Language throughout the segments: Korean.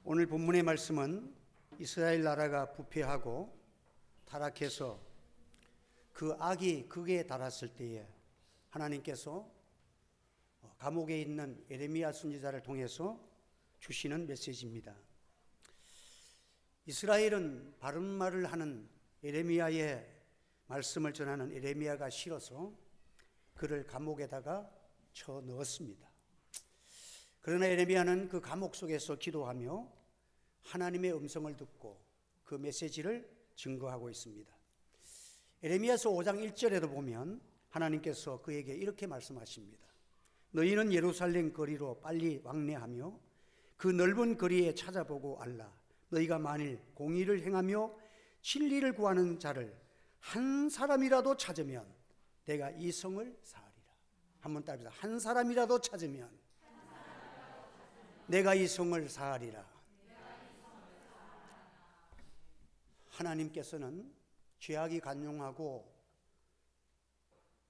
오늘 본문의 말씀은 이스라엘 나라가 부패하고 타락해서 그 악이 극에 달했을 때에 하나님께서 감옥에 있는 예레미야 선지자를 통해서 주시는 메시지입니다. 이스라엘은 바른 말을 하는 예레미야의 말씀을 전하는 예레미야가 싫어서 그를 감옥에다가 쳐 넣었습니다. 그러나 예레미야는 그 감옥 속에서 기도하며 하나님의 음성을 듣고 그 메시지를 증거하고 있습니다. 예레미야서 5장 1절에도 보면 하나님께서 그에게 이렇게 말씀하십니다. 너희는 예루살렘 거리로 빨리 왕래하며 그 넓은 거리에 찾아보고 알라. 너희가 만일 공의를 행하며 진리를 구하는 자를 한 사람이라도 찾으면 내가 이 성을 사하리라. 한번 따라합시다. 한 사람이라도 찾으면 내가 이 성을 사하리라. 하나님께서는 죄악이 간용하고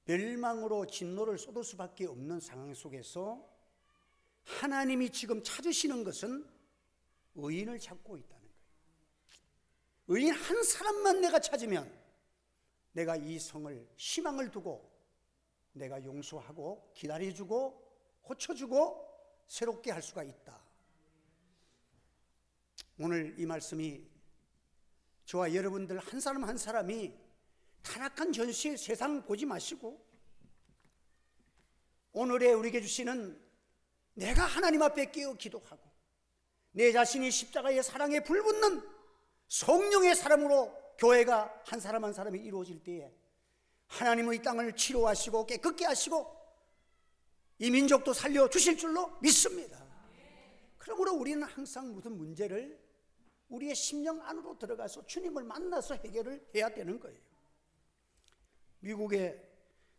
멸망으로 진노를 쏟을 수밖에 없는 상황 속에서 하나님이 지금 찾으시는 것은 의인을 찾고 있다는 거예요. 의인 한 사람만 내가 찾으면 내가 이 성을 희망을 두고 내가 용서하고 기다려주고 고쳐주고 새롭게 할 수가 있다. 오늘 이 말씀이 저와 여러분들 한 사람 한 사람이 타락한 현실 세상 보지 마시고 오늘에 우리에게 주시는 내가 하나님 앞에 깨어 기도하고 내 자신이 십자가의 사랑에 불붙는 성령의 사람으로 교회가 한 사람 한 사람이 이루어질 때에 하나님의 이 땅을 치료하시고 깨끗게 하시고 이 민족도 살려주실 줄로 믿습니다. 그러므로 우리는 항상 무슨 문제를 우리의 심령 안으로 들어가서 주님을 만나서 해결을 해야 되는 거예요. 미국에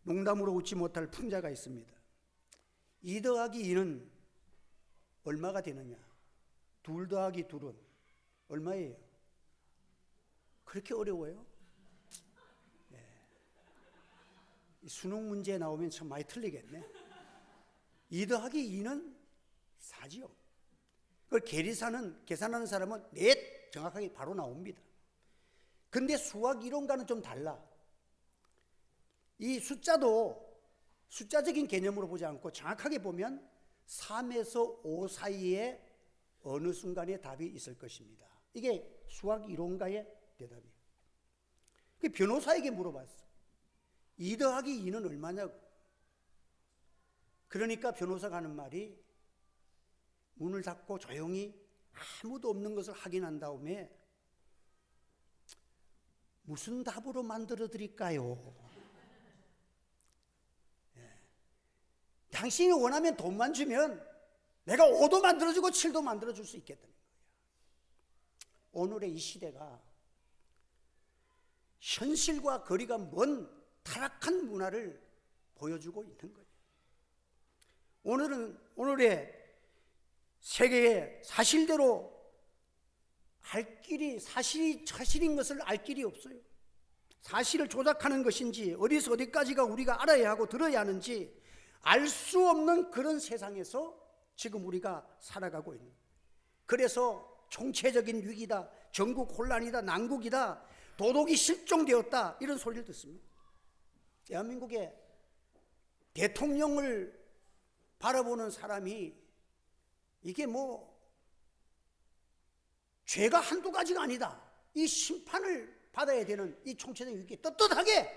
농담으로 웃지 못할 풍자가 있습니다. 2 더하기 2는 얼마가 되느냐? 2 더하기 2은 얼마예요? 그렇게 어려워요? 네. 수능 문제 나오면 참 많이 틀리겠네. 2 더하기 2는 4지요. 그걸 계산하는 사람은 정확하게 바로 나옵니다. 근데 수학 이론과는 좀 달라. 이 숫자적인 개념으로 보지 않고 정확하게 보면 3에서 5 사이에 어느 순간에 답이 있을 것입니다. 이게 수학 이론가의 대답이에요. 그 변호사에게 물어봤어. 2 더하기 2는 얼마냐고. 그러니까 변호사가 하는 말이 문을 닫고 조용히 아무도 없는 것을 확인한 다음에 무슨 답으로 만들어 드릴까요? 당신이 원하면 돈만 주면 내가 5도 만들어주고 7도 만들어줄 수 있겠다는 거예요. 오늘의 이 시대가 현실과 거리가 먼 타락한 문화를 보여주고 있는 거예요. 오늘의 세계의 사실대로 사실인 것을 알 길이 없어요. 사실을 조작하는 것인지 어디서 어디까지가 우리가 알아야 하고 들어야 하는지 알 수 없는 그런 세상에서 지금 우리가 살아가고 있는 거예요. 그래서 총체적인 위기다, 전국 혼란이다, 난국이다, 도덕이 실종되었다 이런 소리를 듣습니다. 대한민국의 대통령을 바라보는 사람이 이게 죄가 한두 가지가 아니다. 이 심판을 받아야 되는 이 총체적인 위기에 떳떳하게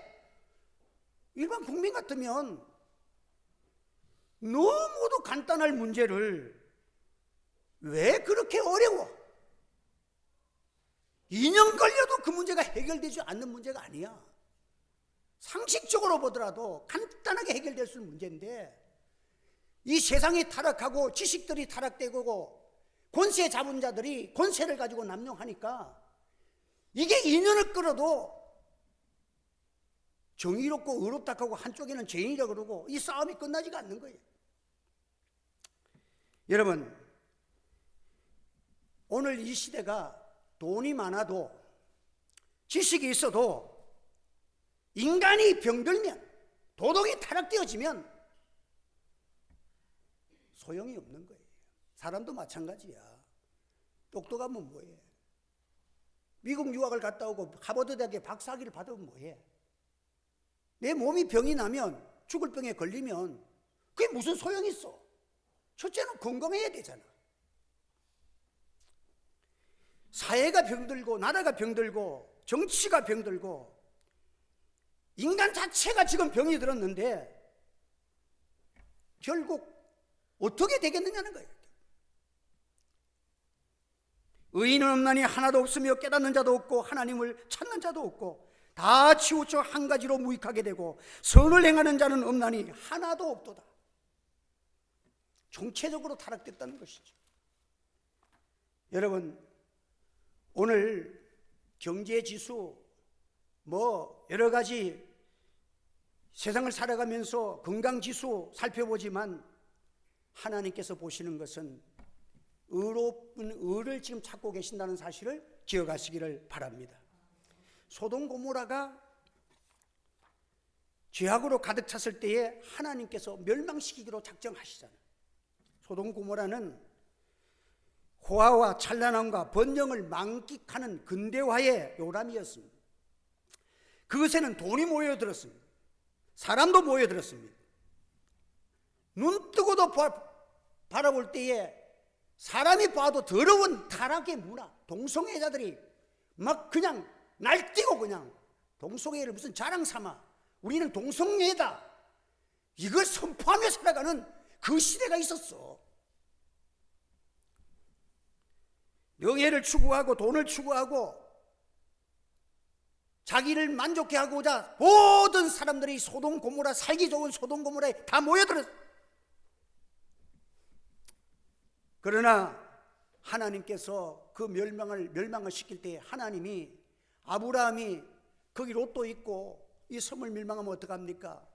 일반 국민 같으면 너무도 간단할 문제를 왜 그렇게 어려워? 2년 걸려도 그 문제가 해결되지 않는 문제가 아니야. 상식적으로 보더라도 간단하게 해결될 수 있는 문제인데 이 세상이 타락하고 지식들이 타락되고 권세 잡은 자들이 권세를 가지고 남용하니까 이게 2년을 끌어도 정의롭고 의롭다 하고 한쪽에는 죄인이라고 그러고 이 싸움이 끝나지가 않는 거예요. 여러분, 오늘 이 시대가 돈이 많아도 지식이 있어도 인간이 병들면 도덕이 타락되어지면 소용이 없는 거예요. 사람도 마찬가지야. 똑똑하면 뭐해? 미국 유학을 갔다 오고 하버드 대학에 박사학위를 받으면 뭐해? 내 몸이 병이 나면, 죽을 병에 걸리면 그게 무슨 소용이 있어? 첫째는 건강해야 되잖아. 사회가 병들고 나라가 병들고 정치가 병들고 인간 자체가 지금 병이 들었는데 결국 어떻게 되겠느냐는 거예요. 의인은 없나니 하나도 없으며 깨닫는 자도 없고 하나님을 찾는 자도 없고 다 치우쳐 한 가지로 무익하게 되고 선을 행하는 자는 없나니 하나도 없도다. 총체적으로 타락됐다는 것이죠. 여러분, 오늘 경제지수 여러 가지 세상을 살아가면서 건강지수 살펴보지만 하나님께서 보시는 것은 의로운 의를 지금 찾고 계신다는 사실을 기억하시기를 바랍니다. 소돔 고모라가 죄악으로 가득 찼을 때에 하나님께서 멸망시키기로 작정하시잖아요. 소돔 고모라는 호화와 찬란함과 번영을 만끽하는 근대화의 요람이었습니다. 그것에는 돈이 모여들었습니다. 사람도 모여들었습니다. 눈 뜨고도 바라볼 때에 사람이 봐도 더러운 타락의 문화, 동성애자들이 막 그냥 날뛰고 그냥 동성애를 무슨 자랑 삼아 우리는 동성애다, 이걸 선포하며 살아가는 그 시대가 있었어. 명예를 추구하고 돈을 추구하고 자기를 만족해 하고자 모든 사람들이 소돔 고모라, 살기 좋은 소돔 고모라에 다 모여들었어. 그러나 하나님께서 그 멸망을 시킬 때 하나님이 아브라함이 거기 롯도 있고 이 섬을 멸망하면 어떡합니까?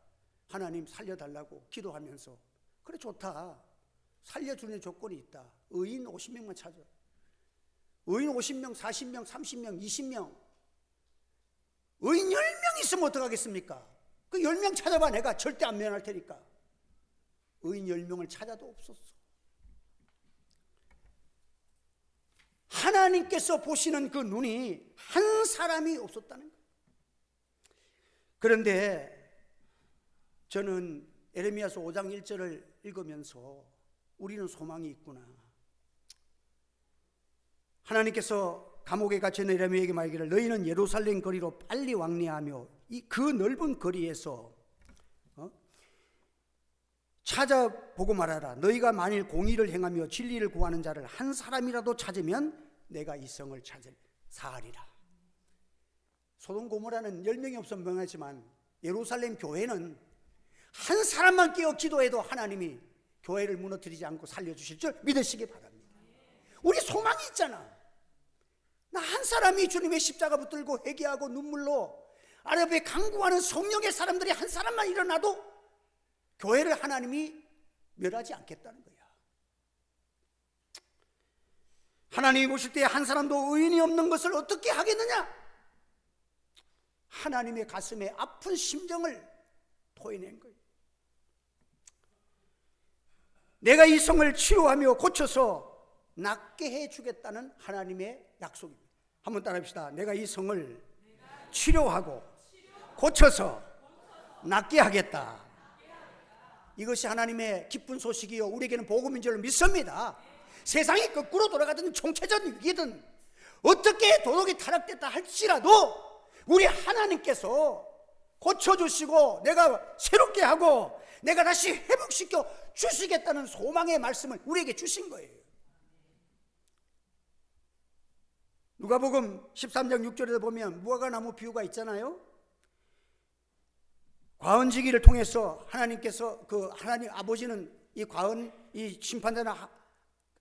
하나님 살려달라고 기도하면서 그래 좋다, 살려주는 조건이 있다. 의인 50명만 찾아. 의인 50명, 40명, 30명, 20명, 의인 10명 있으면 어떡하겠습니까? 그 10명 찾아봐, 내가 절대 안 면할 테니까. 의인 10명을 찾아도 없었어. 하나님께서 보시는 그 눈이 한 사람이 없었다는 거예요. 그런데 저는 에레미야서 5장 1절을 읽으면서 우리는 소망이 있구나. 하나님께서 감옥에 갇힌 에레미야에게 말하기를 너희는 예루살렘 거리로 빨리 왕래하며 그 넓은 거리에서 찾아보고 말하라. 너희가 만일 공의를 행하며 진리를 구하는 자를 한 사람이라도 찾으면 내가 이 성을 사하리라. 소돔 고모라는 10명이 없으면 명하지만 예루살렘 교회는 한 사람만 깨어 기도해도 하나님이 교회를 무너뜨리지 않고 살려주실 줄 믿으시기 바랍니다. 우리 소망이 있잖아. 나 한 사람이 주님의 십자가 붙들고 회개하고 눈물로 아랍에 간구하는 성령의 사람들이 한 사람만 일어나도 교회를 하나님이 멸하지 않겠다는 거야. 하나님이 보실 때 한 사람도 의인이 없는 것을 어떻게 하겠느냐? 하나님의 가슴에 아픈 심정을 토해낸 거예요. 내가 이 성을 치료하며 고쳐서 낫게 해주겠다는 하나님의 약속입니다. 한번 따라합시다. 내가 이 성을 치료하고 고쳐서 낫게 하겠다. 이것이 하나님의 기쁜 소식이요 우리에게는 복음인 줄 믿습니다. 세상이 거꾸로 돌아가든 총체적 위기든 어떻게 도덕이 타락됐다 할지라도 우리 하나님께서 고쳐주시고 내가 새롭게 하고 내가 다시 회복시켜 주시겠다는 소망의 말씀을 우리에게 주신 거예요. 누가복음 13장 6절에 보면 무화과나무 비유가 있잖아요. 과언지기를 통해서 하나님께서 하나님 아버지는 이 심판자는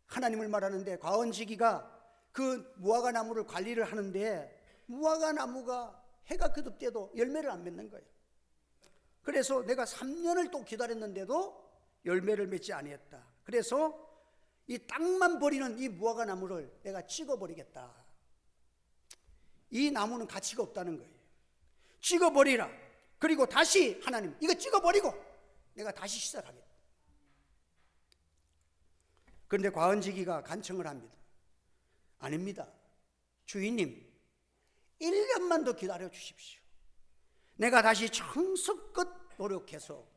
하나님을 말하는데 과언지기가 그 무화과나무를 관리를 하는데 무화과나무가 해가 거듭돼도 열매를 안 맺는 거예요. 그래서 내가 3년을 또 기다렸는데도 열매를 맺지 아니했다. 그래서 이 땅만 버리는 이 무화과나무를 내가 찍어버리겠다. 이 나무는 가치가 없다는 거예요. 찍어버리라. 그리고 다시 하나님 이거 찍어버리고 내가 다시 시작하겠다. 그런데 과언지기가 간청을 합니다. 아닙니다. 주인님, 1년만 더 기다려 주십시오. 내가 다시 정성껏 노력해서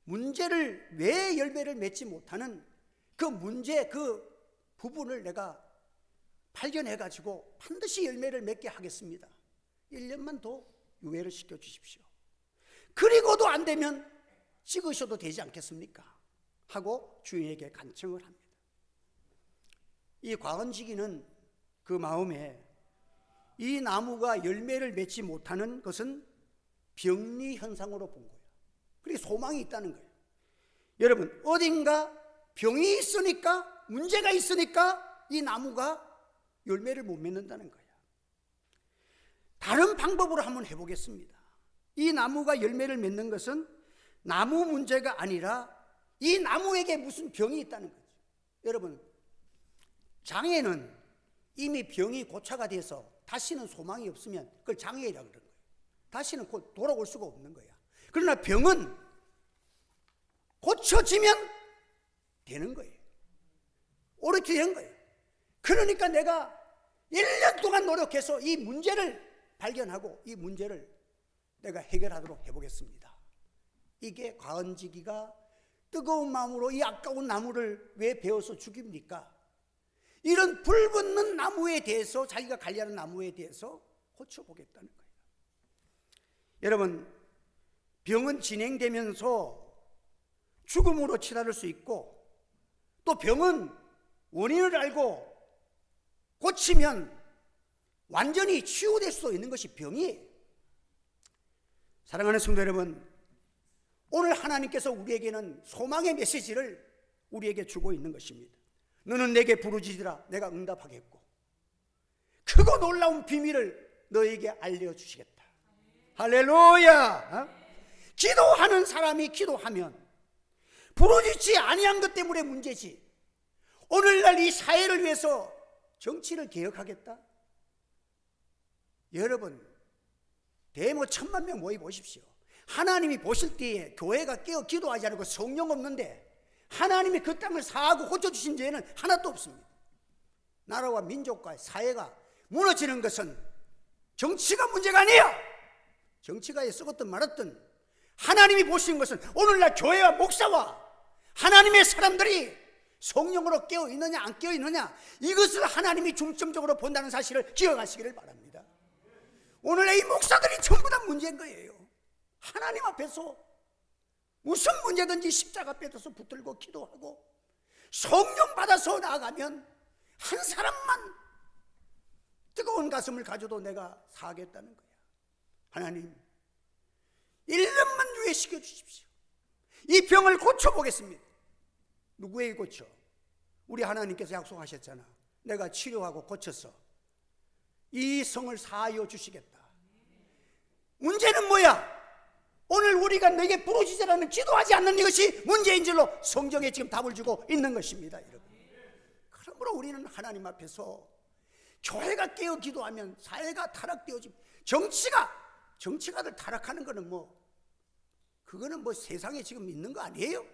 문제를, 왜 열매를 맺지 못하는 그 문제, 그 부분을 내가 발견해가지고 반드시 열매를 맺게 하겠습니다. 1년만 더 유예를 시켜주십시오. 그리고도 안 되면 찍으셔도 되지 않겠습니까? 하고 주인에게 간청을 합니다. 이 과언지기는 그 마음에 이 나무가 열매를 맺지 못하는 것은 병리 현상으로 본 거예요. 그리고 소망이 있다는 거예요. 여러분, 어딘가 병이 있으니까, 문제가 있으니까 이 나무가 열매를 못 맺는다는 거예요. 다른 방법으로 한번 해보겠습니다. 이 나무가 열매를 맺는 것은 나무 문제가 아니라 이 나무에게 무슨 병이 있다는 거죠. 여러분, 장애는 이미 병이 고쳐가 돼서 다시는 소망이 없으면 그걸 장애라고 그러는 거예요. 다시는 곧 돌아올 수가 없는 거야. 그러나 병은 고쳐지면 되는 거예요. 옳게 된 거예요. 그러니까 내가 1년 동안 노력해서 이 문제를 발견하고 이 문제를 내가 해결하도록 해보겠습니다. 이게 과언지기가 뜨거운 마음으로 이 아까운 나무를 왜 베어서 죽입니까? 이런 불붙는 나무에 대해서, 자기가 관리하는 나무에 대해서 고쳐보겠다는 거예요. 여러분, 병은 진행되면서 죽음으로 치달을 수 있고, 또 병은 원인을 알고 고치면 완전히 치유될 수도 있는 것이 병이에요. 사랑하는 성도 여러분, 오늘 하나님께서 우리에게는 소망의 메시지를 우리에게 주고 있는 것입니다. 너는 내게 부르짖으라 내가 응답하겠고 크고 놀라운 비밀을 너에게 알려주시겠다. 할렐루야. 기도하는 사람이 기도하면 부르짖지 아니한 것 때문에 문제지, 오늘날 이 사회를 위해서 정치를 개혁하겠다? 여러분, 대모 1000만 명 모여 보십시오. 하나님이 보실 때에 교회가 깨어 기도하지 않고 성령 없는데 하나님이 그 땅을 사하고 고쳐주신 죄는 하나도 없습니다. 나라와 민족과 사회가 무너지는 것은 정치가 문제가 아니에요. 정치가에 썩었든 말았든 하나님이 보시는 것은 오늘날 교회와 목사와 하나님의 사람들이 성령으로 깨어 있느냐 안 깨어 있느냐, 이것을 하나님이 중점적으로 본다는 사실을 기억하시기를 바랍니다. 오늘날 이 목사들이 전부 다 문제인 거예요. 하나님 앞에서 무슨 문제든지 십자가 빼서 붙들고 기도하고 성령 받아서 나아가면 한 사람만 뜨거운 가슴을 가져도 내가 사겠다는 거야. 하나님, 1년만 유예시켜 주십시오. 이 병을 고쳐보겠습니다. 누구에게 고쳐? 우리 하나님께서 약속하셨잖아. 내가 치료하고 고쳐서 이 성을 사하여 주시겠다. 문제는 뭐야? 오늘 우리가 내게 부르짖으라는 기도하지 않는 이것이 문제인 줄로 성경에 지금 답을 주고 있는 것입니다, 여러분. 그러므로 우리는 하나님 앞에서 교회가 깨어 기도하면 사회가 타락되어지고, 정치가들 타락하는 거는 그거는 세상에 지금 있는 거 아니에요?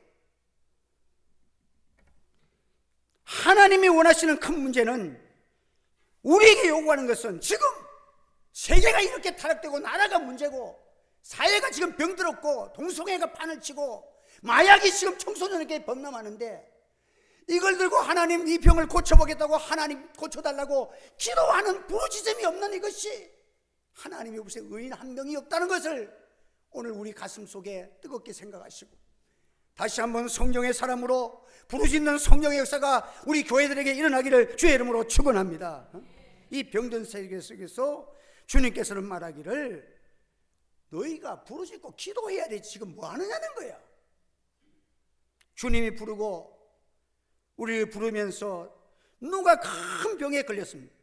하나님이 원하시는 큰 문제는, 우리에게 요구하는 것은 지금 세계가 이렇게 타락되고 나라가 문제고 사회가 지금 병들었고 동성애가 판을 치고 마약이 지금 청소년에게 범람하는데, 이걸 들고 하나님 이 병을 고쳐보겠다고, 하나님 고쳐달라고 기도하는 부르짖음이 없는 이것이 하나님이 무슨 의인 한 명이 없다는 것을 오늘 우리 가슴 속에 뜨겁게 생각하시고, 다시 한번 성령의 사람으로 부르짖는 성령의 역사가 우리 교회들에게 일어나기를 주의 이름으로 축원합니다. 이 병든 세계 속에서 주님께서는 말하기를, 너희가 부르짖고 기도해야 돼. 지금 뭐 하느냐는 거야. 주님이 부르고 우리를 부르면서 누가 큰 병에 걸렸습니다.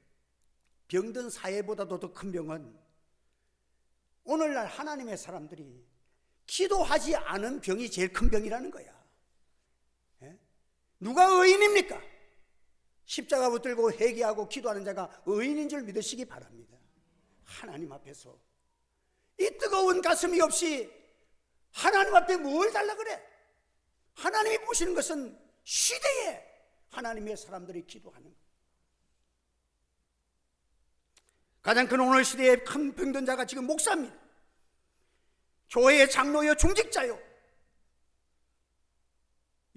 병든 사회보다도 더 큰 병은 오늘날 하나님의 사람들이 기도하지 않은 병이 제일 큰 병이라는 거야. 누가 의인입니까? 십자가 붙들고 회개하고 기도하는 자가 의인인 줄 믿으시기 바랍니다. 하나님 앞에서 이 뜨거운 가슴이 없이 하나님 앞에 뭘 달라 그래? 하나님이 보시는 것은 시대에 하나님의 사람들이 기도하는 것. 가장 큰 오늘 시대의 큰 병든 자가 지금 목사입니다. 교회의 장로요, 중직자요.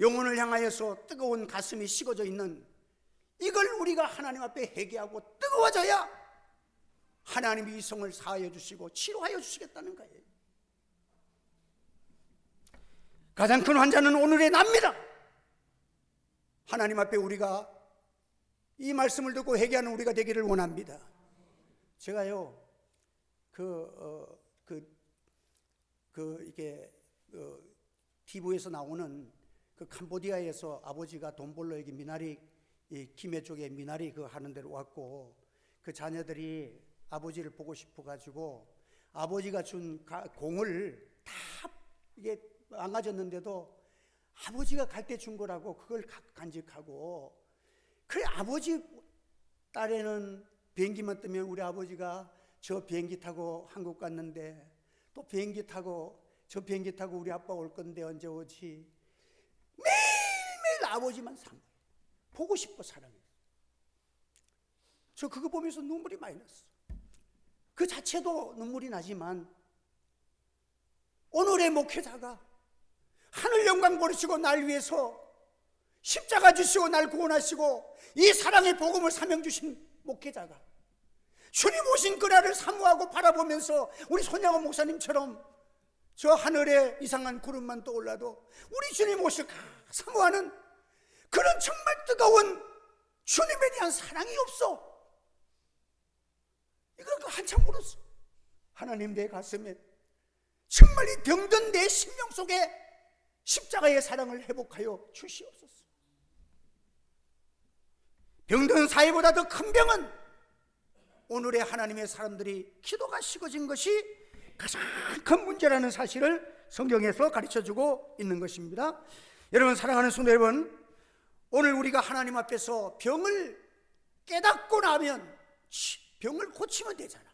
영혼을 향하여서 뜨거운 가슴이 식어져 있는 이걸 우리가 하나님 앞에 회개하고 뜨거워져야 하나님이 이 성을 사하여 주시고 치료하여 주시겠다는 거예요. 가장 큰 환자는 오늘의 납니다. 하나님 앞에 우리가 이 말씀을 듣고 회개하는 우리가 되기를 원합니다. 제가요, TV에서 나오는 그 캄보디아에서 아버지가 돈 벌러 여기 미나리, 이 김해 쪽에 미나리 그 하는 데로 왔고, 그 자녀들이 아버지를 보고 싶어 가지고 아버지가 준 공을 다 이게 망가졌는데도 아버지가 갈 때 준 거라고 그걸 간직하고, 그래 아버지 딸에는 비행기만 뜨면 우리 아버지가 저 비행기 타고 한국 갔는데 또 비행기 타고 저 비행기 타고 우리 아빠 올 건데 언제 오지? 매일매일 아버지만 산 거예요. 보고 싶어 사랑해. 저 그거 보면서 눈물이 많이 났어. 그 자체도 눈물이 나지만 오늘의 목회자가 하늘 영광 버리시고 날 위해서 십자가 지시고 날 구원하시고 이 사랑의 복음을 사명 주신 목회자가 주님 오신 그날을 사모하고 바라보면서 우리 손양호 목사님처럼 저 하늘에 이상한 구름만 떠올라도 우리 주님 오실까 사모하는 그런 정말 뜨거운 주님에 대한 사랑이 없어. 이걸 한참 울었어. 하나님 내 가슴에 정말 이 병든 내 심령 속에 십자가의 사랑을 회복하여 주시옵소서. 병든 사회보다 더 큰 병은 오늘의 하나님의 사람들이 기도가 식어진 것이 가장 큰 문제라는 사실을 성경에서 가르쳐주고 있는 것입니다. 여러분, 사랑하는 성도 여러분, 오늘 우리가 하나님 앞에서 병을 깨닫고 나면 병을 고치면 되잖아.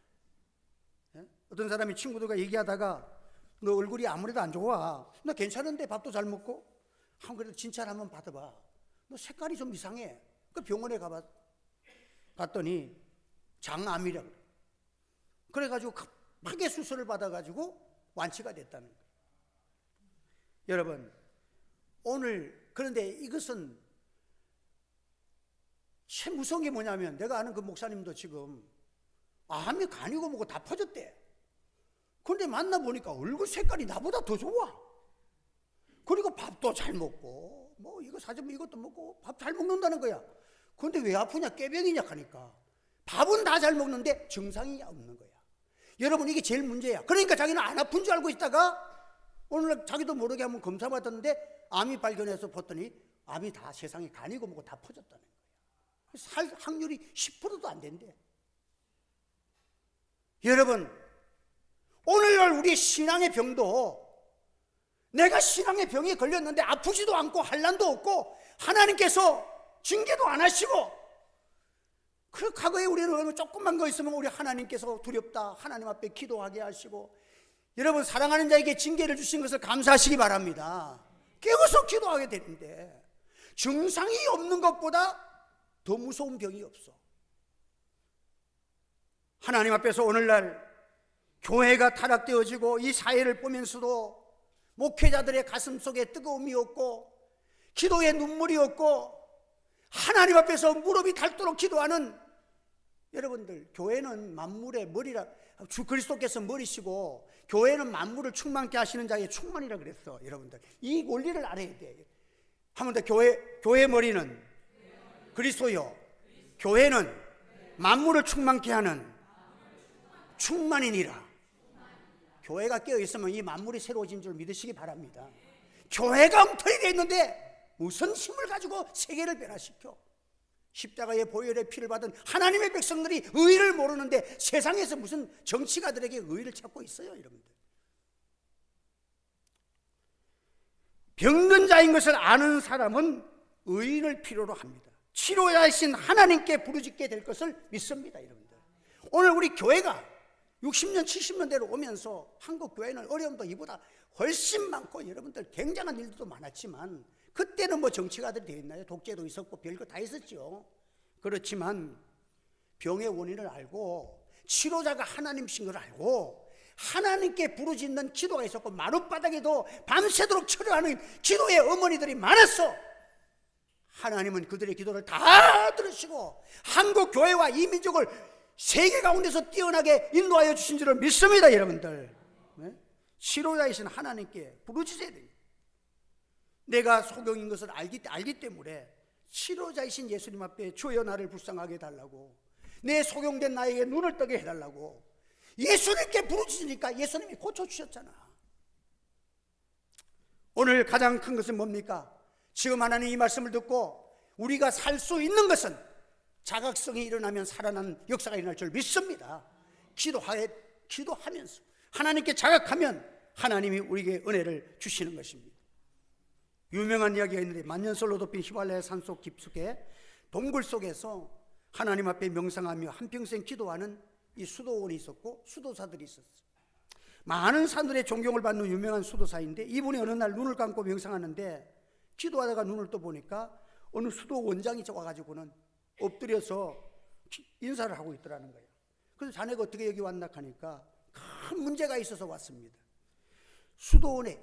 어떤 사람이 친구들과 얘기하다가 너 얼굴이 아무래도 안 좋아. 너 괜찮은데 밥도 잘 먹고. 그래도 진찰 한번 받아봐. 너 색깔이 좀 이상해. 그 병원에 갔더니 장암이라고 그래. 그래가지고 급하게 수술을 받아가지고 완치가 됐다는 거예요. 여러분, 오늘 그런데 이것은 참 무서운 게 뭐냐면 내가 아는 그 목사님도 지금 암이 간이고 뭐고 다 퍼졌대. 그런데 만나보니까 얼굴 색깔이 나보다 더 좋아. 그리고 밥도 잘 먹고 뭐 이거 사주면 이것도 먹고 밥 잘 먹는다는 거야. 그런데 왜 아프냐? 꾀병이냐 하니까 밥은 다 잘 먹는데 증상이 없는 거야. 여러분, 이게 제일 문제야. 그러니까 자기는 안 아픈 줄 알고 있다가 오늘 자기도 모르게 한번 검사 받았는데 암이 발견해서 봤더니 암이 다 세상에 간이고 뭐고 다 퍼졌다는 거야. 살 확률이 10%도 안 된대. 여러분, 오늘날 우리 신앙의 병도 내가 신앙의 병에 걸렸는데 아프지도 않고 환난도 없고 하나님께서 징계도 안 하시고, 그 과거에 우리는 조금만 거 있으면 우리 하나님께서 두렵다 하나님 앞에 기도하게 하시고, 여러분, 사랑하는 자에게 징계를 주신 것을 감사하시기 바랍니다. 깨어서 기도하게 되는데 증상이 없는 것보다 더 무서운 병이 없어. 하나님 앞에서 오늘날 교회가 타락되어지고 이 사회를 보면서도 목회자들의 가슴 속에 뜨거움이 없고 기도에 눈물이 없고 하나님 앞에서 무릎이 닳도록 기도하는 여러분들, 교회는 만물의 머리라, 주 그리스도께서 머리시고 교회는 만물을 충만케 하시는 자의 충만이라 그랬어. 여러분들, 이 원리를 알아야 돼. 한 번 더, 교회 머리는 그리스도요, 교회는 만물을 충만케 하는 충만이니라. 교회가 깨어있으면 이 만물이 새로워진 줄 믿으시기 바랍니다. 교회가 엉터리 되어 있는데 무슨 힘을 가지고 세계를 변화시켜? 십자가의 보혈의 피를 받은 하나님의 백성들이 의를 모르는데 세상에서 무슨 정치가들에게 의를 찾고 있어요. 여러분들, 병든 자인 것을 아는 사람은 의인을 필요로 합니다. 치료자이신 하나님께 부르짖게 될 것을 믿습니다. 여러분들, 오늘 우리 교회가 60년 70년 대로 오면서 한국 교회는 어려움도 이보다 훨씬 많고 여러분들 굉장한 일도 많았지만, 그때는 뭐 정치가들이 되어 있나요? 독재도 있었고 별거 다 있었죠. 그렇지만 병의 원인을 알고 치료자가 하나님이신 걸 알고 하나님께 부르짖는 기도가 있었고 마룻바닥에도 밤새도록 치료하는 기도의 어머니들이 많았어. 하나님은 그들의 기도를 다 들으시고 한국 교회와 이 민족을 세계 가운데서 뛰어나게 인도하여 주신 줄을 믿습니다. 여러분들, 치료자이신 하나님께 부르짖어야 됩니다. 내가 소경인 것을 알기 때문에 치료자이신 예수님 앞에 주여 나를 불쌍하게 해달라고, 내 소경된 나에게 눈을 뜨게 해달라고 예수님께 부르짖으니까 예수님이 고쳐주셨잖아. 오늘 가장 큰 것은 뭡니까? 지금 하나님 이 말씀을 듣고 우리가 살 수 있는 것은 자각성이 일어나면 살아나는 역사가 일어날 줄 믿습니다. 기도하면서 하나님께 자각하면 하나님이 우리에게 은혜를 주시는 것입니다. 유명한 이야기가 있는데 만년설로 덮인 히말라야 산속 깊숙이 동굴 속에서 하나님 앞에 명상하며 한평생 기도하는 이 수도원이 있었고 수도사들이 있었어요. 많은 사람들의 존경을 받는 유명한 수도사인데 이분이 어느 날 눈을 감고 명상하는데 기도하다가 눈을 떠보니까 어느 수도 원장이 와가지고는 엎드려서 인사를 하고 있더라는 거예요. 그래서 자네가 어떻게 여기 왔나 하니까 큰 문제가 있어서 왔습니다. 수도원에,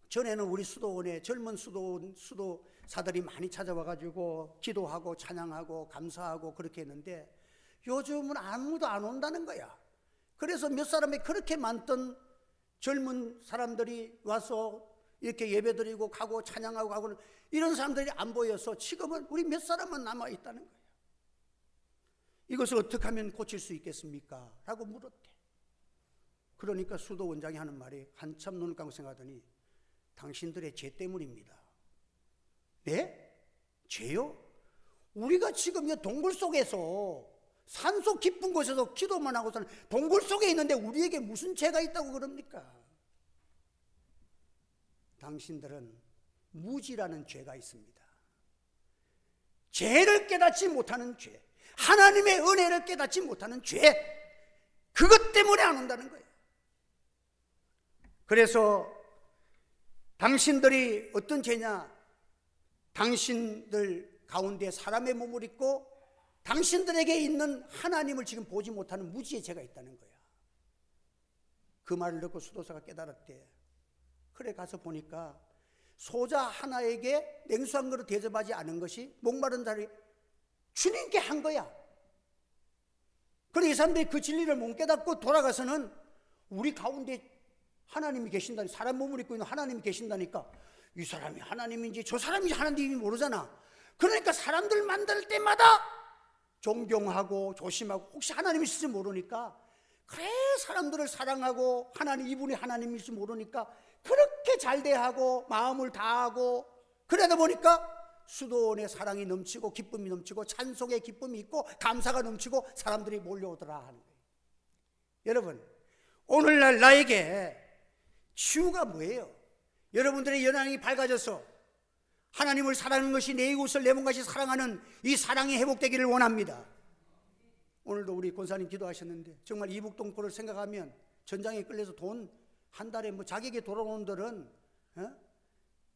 전에는 우리 수도원에 젊은 수도사들이 많이 찾아와가지고 기도하고 찬양하고 감사하고 그렇게 했는데 요즘은 아무도 안 온다는 거야. 그래서 몇 사람이 그렇게 많던 젊은 사람들이 와서 이렇게 예배드리고 가고 찬양하고 가고 이런 사람들이 안 보여서 지금은 우리 몇 사람만 남아있다는 거예요. 이것을 어떻게 하면 고칠 수 있겠습니까? 라고 물었대. 그러니까 수도 원장이 하는 말이 한참 눈을 감고 생각하더니 당신들의 죄 때문입니다. 네? 죄요? 우리가 지금 이 동굴 속에서 산속 깊은 곳에서 기도만 하고서는 동굴 속에 있는데 우리에게 무슨 죄가 있다고 그럽니까? 당신들은 무지라는 죄가 있습니다. 죄를 깨닫지 못하는 죄, 하나님의 은혜를 깨닫지 못하는 죄, 그것 때문에 안 온다는 거예요. 그래서 당신들이 어떤 죄냐? 당신들 가운데 사람의 몸을 입고 당신들에게 있는 하나님을 지금 보지 못하는 무지의 죄가 있다는 거야. 그 말을 듣고 수도사가 깨달았대. 그래 가서 보니까 소자 하나에게 냉수 한 그릇 대접하지 않은 것이 목마른 자를 주님께 한 거야. 그래 이 사람들이 그 진리를 못 깨닫고 돌아가서는 우리 가운데 하나님이 계신다니, 사람 몸을 입고 있는 하나님이 계신다니까 이 사람이 하나님인지 저 사람이 하나님인지 모르잖아. 그러니까 사람들 만들 때마다 존경하고 조심하고 혹시 하나님이실지 모르니까 그래 사람들을 사랑하고 하나님 이분이 하나님일지 모르니까 그렇게 잘 대하고 마음을 다하고 그러다 보니까 수도원의 사랑이 넘치고 기쁨이 넘치고 찬송의 기쁨이 있고 감사가 넘치고 사람들이 몰려오더라 하는 거예요. 여러분 오늘날 나에게 치유가 뭐예요? 여러분들의 연양이 밝아져서 하나님을 사랑하는 것이 내 이웃을 내 몸같이 사랑하는 이 사랑이 회복되기를 원합니다. 오늘도 우리 권사님 기도하셨는데 정말 이북동포를 생각하면 전장에 끌려서 돈 한 달에 뭐 자기에게 돌아오는 들은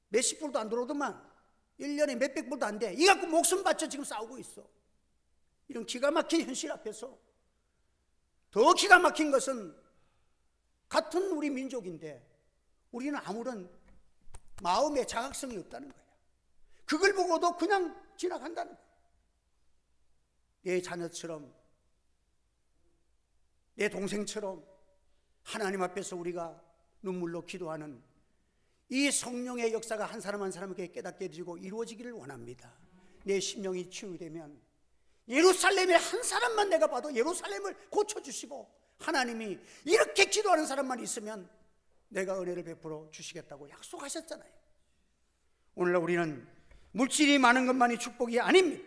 몇십 불도 안 들어오더만 1년에 몇백 불도 안 돼. 이 갖고 목숨 바쳐 지금 싸우고 있어. 이런 기가 막힌 현실 앞에서 더 기가 막힌 것은 같은 우리 민족인데 우리는 아무런 마음의 자각성이 없다는 거예요. 그걸 보고도 그냥 지나간다는 거예요. 내 자녀처럼 내 동생처럼 하나님 앞에서 우리가 눈물로 기도하는 이 성령의 역사가 한 사람 한 사람에게 깨닫게 해주고 이루어지기를 원합니다. 내 심령이 치유되면 예루살렘의 한 사람만 내가 봐도 예루살렘을 고쳐주시고 하나님이 이렇게 기도하는 사람만 있으면 내가 은혜를 베풀어 주시겠다고 약속하셨잖아요. 오늘날 우리는 물질이 많은 것만이 축복이 아닙니다.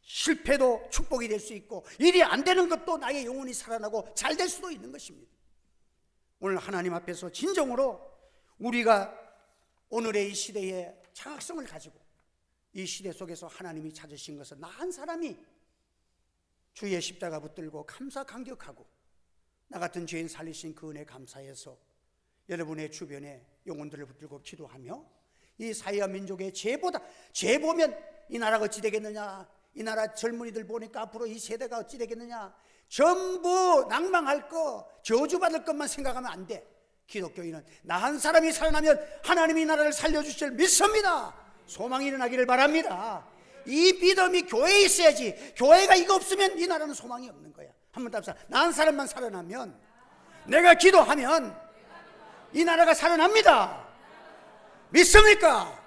실패도 축복이 될 수 있고 일이 안 되는 것도 나의 영혼이 살아나고 잘 될 수도 있는 것입니다. 오늘 하나님 앞에서 진정으로 우리가 오늘의 이 시대의 장학성을 가지고 이 시대 속에서 하나님이 찾으신 것은 나 한 사람이 주의 십자가 붙들고 감사 감격하고 나 같은 죄인 살리신 그 은혜 감사해서 여러분의 주변에 영혼들을 붙들고 기도하며 이 사회와 민족의 죄 보면 이 나라가 어찌 되겠느냐, 이 나라 젊은이들 보니까 앞으로 이 세대가 어찌 되겠느냐, 전부 낭망할 거, 저주받을 것만 생각하면 안 돼. 기독교인은 나 한 사람이 살아나면 하나님이 이 나라를 살려주실 줄 믿습니다. 소망이 일어나기를 바랍니다. 이 믿음이 교회에 있어야지. 교회가 이거 없으면 이 나라는 소망이 없는 거야. 한번 답사. 나 한 사람만 살아나면, 내가 기도하면 이 나라가 살아납니다. 믿습니까?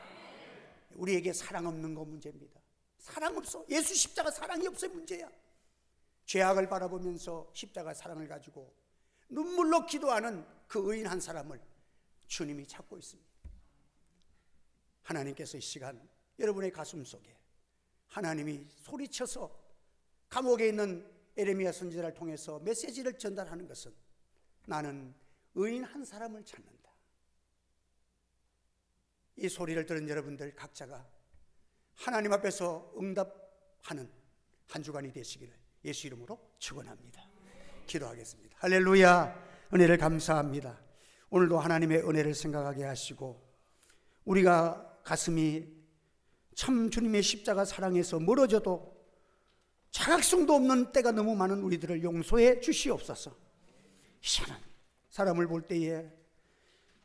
우리에게 사랑 없는 거 문제입니다. 사랑 없어. 예수 십자가 사랑이 없어야 문제야. 죄악을 바라보면서 십자가 사랑을 가지고 눈물로 기도하는 그 의인 한 사람을 주님이 찾고 있습니다. 하나님께서 이 시간 여러분의 가슴 속에 하나님이 소리쳐서 감옥에 있는 에레미야 선지자를 통해서 메시지를 전달하는 것은, 나는 의인 한 사람을 찾는다. 이 소리를 들은 여러분들 각자가 하나님 앞에서 응답하는 한 주간이 되시기를 예수 이름으로 축원합니다. 기도하겠습니다. 할렐루야. 은혜를 감사합니다. 오늘도 하나님의 은혜를 생각하게 하시고, 우리가 가슴이 참 주님의 십자가 사랑에서 멀어져도 자각성도 없는 때가 너무 많은 우리들을 용서해 주시옵소서. 이제는 사람을 볼 때에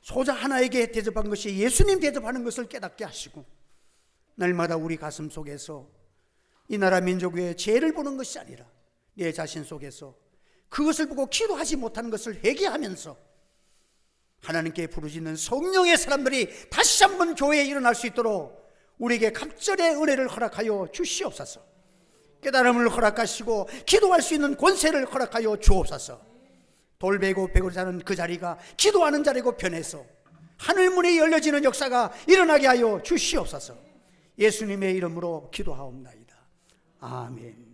소자 하나에게 대접한 것이 예수님 대접하는 것을 깨닫게 하시고, 날마다 우리 가슴 속에서 이 나라 민족의 죄를 보는 것이 아니라 내 자신 속에서 그것을 보고 기도하지 못하는 것을 회개하면서 하나님께 부르짖는 성령의 사람들이 다시 한번 교회에 일어날 수 있도록 우리에게 갑절의 은혜를 허락하여 주시옵소서. 깨달음을 허락하시고 기도할 수 있는 권세를 허락하여 주옵소서. 돌베고 베고 자는 그 자리가 기도하는 자리고 변해서 하늘문이 열려지는 역사가 일어나게 하여 주시옵소서. 예수님의 이름으로 기도하옵나이다. 아멘.